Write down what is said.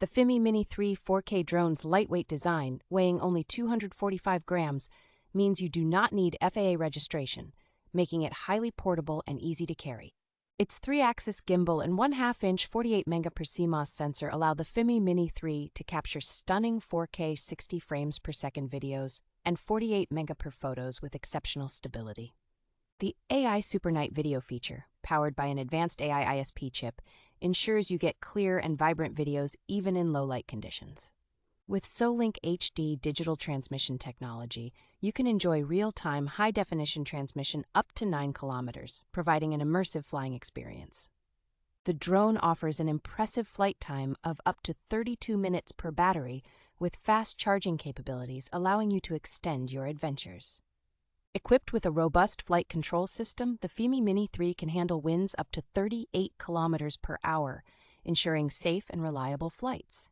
The FIMI Mini 3 4K drone's lightweight design, weighing only 245 grams, means you do not need FAA registration, making it highly portable and easy to carry. Its 3-axis gimbal and 1/2-inch 48 MP CMOS sensor allow the FIMI Mini 3 to capture stunning 4K 60 frames per second videos and 48 MP photos with exceptional stability. The AI Super Night video feature, powered by an advanced AI ISP chip, ensures you get clear and vibrant videos even in low-light conditions. With SoLink HD digital transmission technology, you can enjoy real-time, high-definition transmission up to 9 kilometers, providing an immersive flying experience. The drone offers an impressive flight time of up to 32 minutes per battery, with fast charging capabilities allowing you to extend your adventures. Equipped with a robust flight control system, the FIMI Mini 3 can handle winds up to 38 kilometers per hour, ensuring safe and reliable flights.